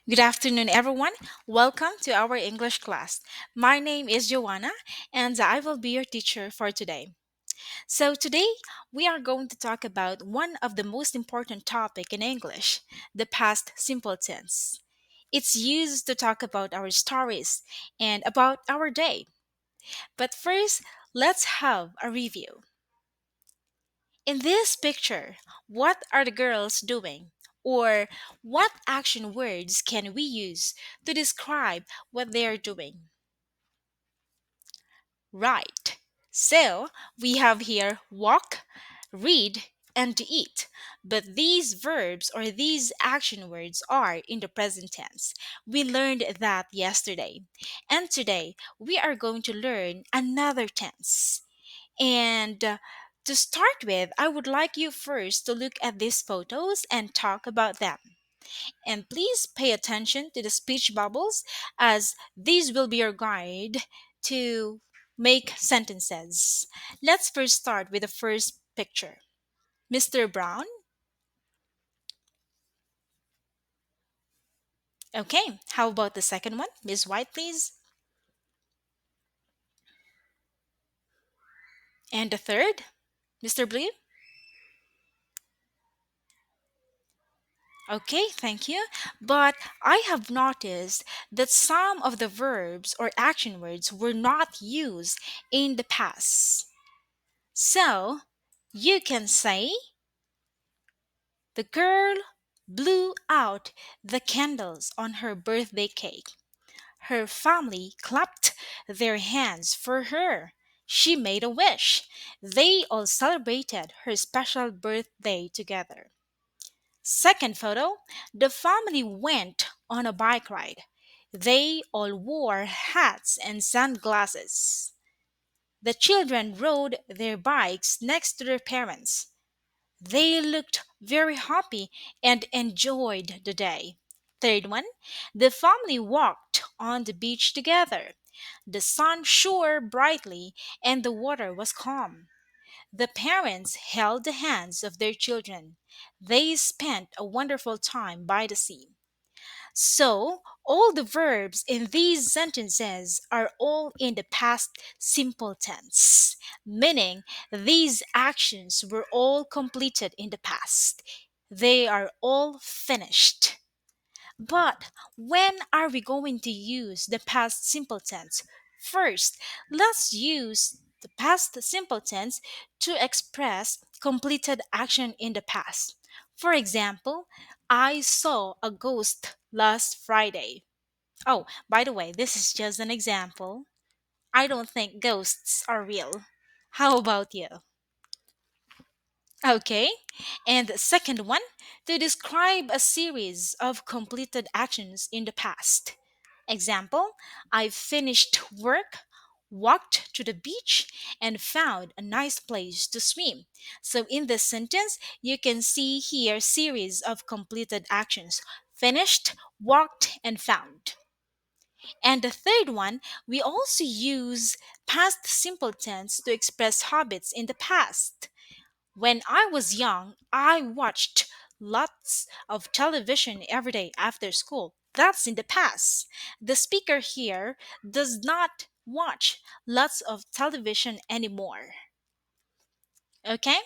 Good afternoon, everyone. Welcome to our English class. My name is Joanna, and I will be your teacher for today. Today we are going to talk about one of the most important topic in English, the past simple tense. It's used to talk about our stories and about our day. But first, let's have a review. In this picture, what are the girls doing? Or what action words can we use to describe what they are doing? Right. So we have here walk, read, and eat. But these verbs or these action words are in the present tense. We learned that yesterday. And today we are going to learn another tense. And to start with, I would like you first to look at these photos and talk about them. And please pay attention to the speech bubbles as these will be your guide to make sentences. Let's first start with the first picture. Mr. Brown. Okay, how about the second one? Ms. White, please. And the third, Mr. Blue. Okay, thank you. But I have noticed that some of the verbs or action words were not used in the past. So, you can say, the girl blew out the candles on her birthday cake. Her family clapped their hands for her. She made a wish. They all celebrated her special birthday together. Second photo, the family went on a bike ride. They all wore hats and sunglasses. The children rode their bikes next to their parents. They looked very happy and enjoyed the day. Third one, the family walked on the beach together. The sun shone brightly and the water was calm. The parents held the hands of their children. They spent a wonderful time by the sea. So, all the verbs in these sentences are all in the past simple tense, meaning these actions were all completed in the past. They are all finished. But when are we going to use the past simple tense? First, let's use the past simple tense to express completed action in the past. For example, I saw a ghost last Friday. Oh, by the way, this is just an example. I don't think ghosts are real. How about you? Okay. And the second one, to describe a series of completed actions in the past. Example, I finished work, walked to the beach, and found a nice place to swim. So in this sentence, you can see here series of completed actions. Finished, walked, and found. And the third one, we also use past simple tense to express habits in the past. When I was young, I watched lots of television every day after school. That's in the past. The speaker here does not watch lots of television anymore. Okay?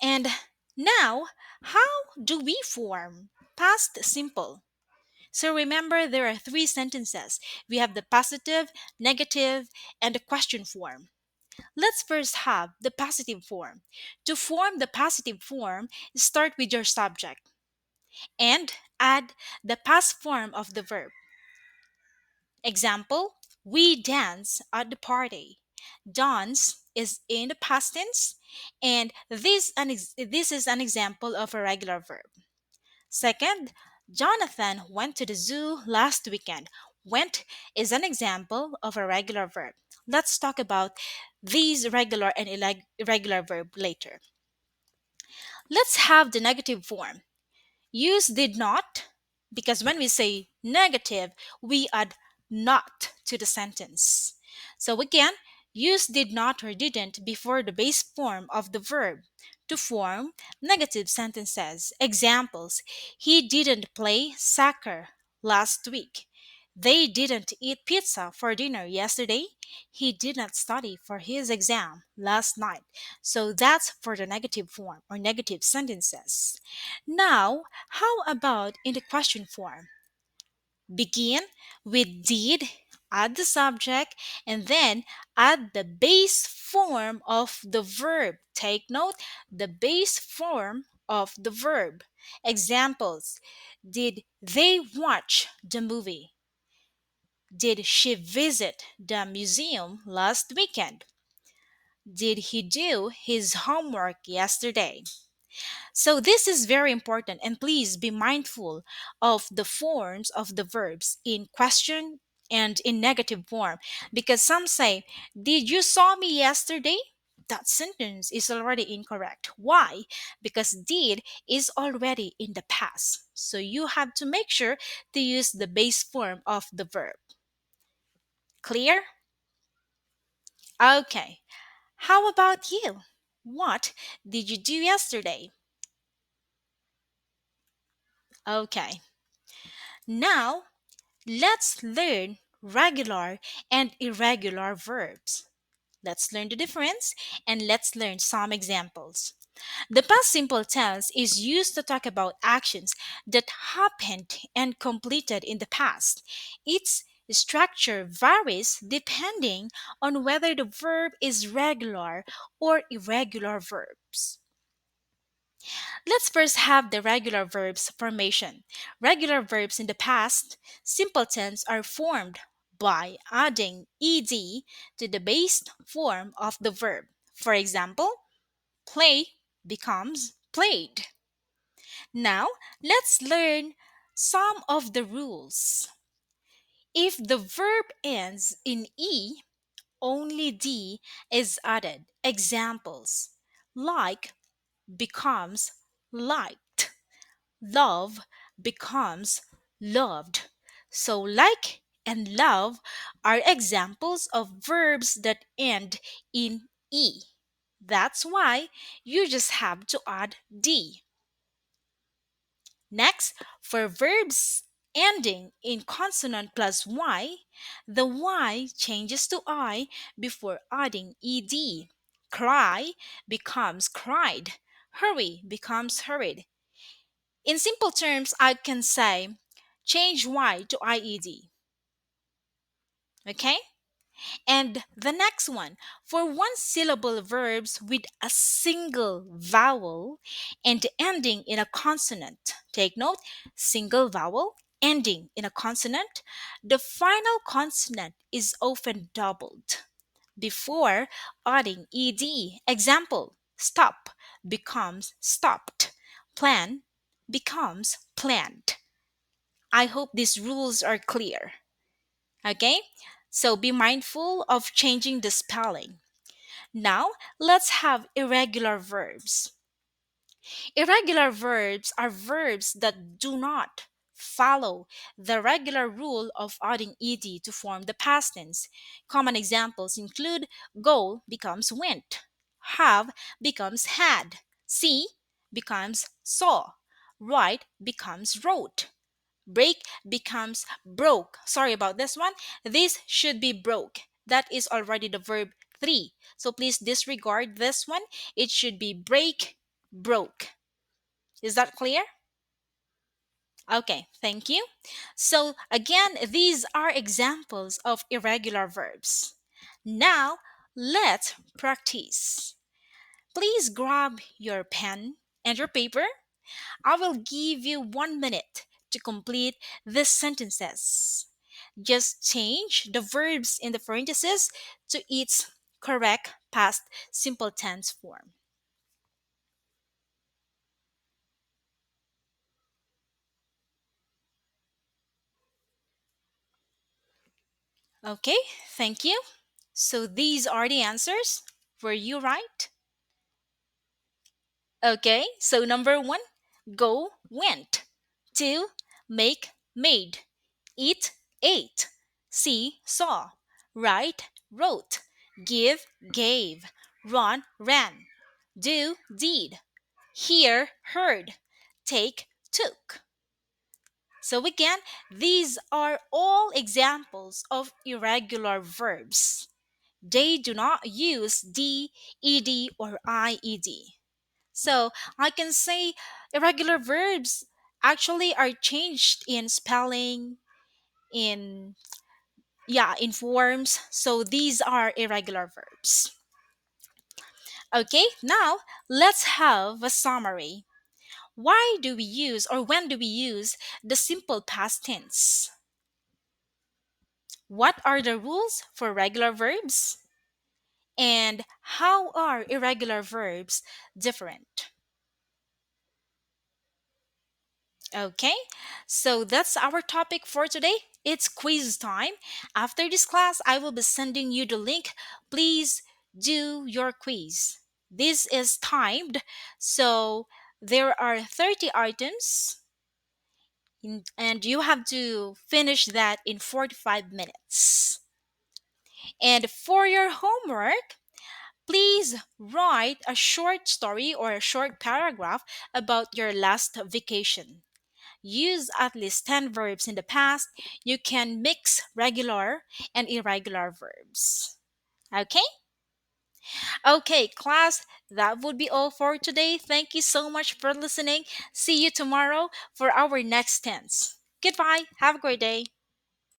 And now, how do we form past simple? So remember, there are three sentences. We have the positive, negative, and the question form. Let's first have the positive form. To form the positive form, start with your subject and add the past form of the verb. Example, we dance at the party. Dance is in the past tense, and this is an example of a regular verb. Second, Jonathan went to the zoo last weekend. Went is an example of a regular verb. Let's talk about these regular and irregular verb later. Let's have the negative form. Use did not because when we say negative, we add not to the sentence. So again, use did not or didn't before the base form of the verb to form negative sentences. Examples: he didn't play soccer last week. They didn't eat pizza for dinner yesterday. He did not study for his exam last night. So that's for the negative form or negative sentences. Now, how about in the question form? Begin with did, add the subject, and then add the base form of the verb. Take note, the base form of the verb. Examples: did they watch the movie? Did she visit the museum last weekend? Did he do his homework yesterday? So this is very important, and please be mindful of the forms of the verbs in question and in negative form, because some say, "Did you saw me yesterday?" That sentence is already incorrect. Why? Because did is already in the past. So you have to make sure to use the base form of the verb. Clear? Okay. How about you? What did you do yesterday? Okay. Now, let's learn regular and irregular verbs. Let's learn the difference and let's learn some examples. The past simple tense is used to talk about actions that happened and completed in the past. Its structure varies depending on whether the verb is regular or irregular verbs. Let's first have the regular verbs formation. Regular verbs in the past simple tense are formed by adding ed to the base form of the verb. For example, play becomes played. Now, let's learn some of the rules. If the verb ends in e, only d is added. Examples like becomes liked. Love becomes loved. So, like and love are examples of verbs that end in E. That's why you just have to add D. Next, for verbs ending in consonant plus Y, the Y changes to I before adding ED. Cry becomes cried. Hurry becomes hurried. In simple terms, I can say change Y to IED. Okay? And the next one, for one syllable verbs with a single vowel and ending in a consonant. Take note, single vowel ending in a consonant. The final consonant is often doubled before adding ed. Example, stop becomes stopped. Plan becomes planned. I hope these rules are clear. Okay? So be mindful of changing the spelling. Now, let's have irregular verbs. Irregular verbs are verbs that do not follow the regular rule of adding ed to form the past tense. Common examples include go becomes went, have becomes had, see becomes saw, write becomes wrote. Break becomes broke. Sorry about this one. This should be broke. That is already the verb three. So please disregard this one. It should be break, broke. Is that clear? Okay, thank you. So again, these are examples of irregular verbs. Now, let's practice. Please grab your pen and your paper. I will give you 1 minute to complete these sentences. Just change the verbs in the parentheses to its correct past simple tense form. Okay, thank you. So these are the answers. Were you right? Okay, so number one, go, went. Two, make, made. Eat, ate. See, saw. Write, wrote. Give, gave. Run, ran. Do, did. Hear, heard. Take, took. So again, these are all examples of irregular verbs. They do not use D, ED, or IED. So I can say irregular verbs actually are changed in spelling, in in forms. So these are irregular verbs. Okay, now let's have a summary. Why do we use or when do we use the simple past tense? What are the rules for regular verbs? And how are irregular verbs different? Okay, so that's our topic for today. It's quiz time. After this class, I will be sending you the link. Please do your quiz. This is timed, so there are 30 items, and you have to finish that in 45 minutes. And for your homework, please write a short story or a short paragraph about your last vacation. Use at least 10 verbs in the past. You can mix regular and irregular verbs. Okay? Okay, class, that would be all for today. Thank you so much for listening. See you tomorrow for our next tense. Goodbye. Have a great day.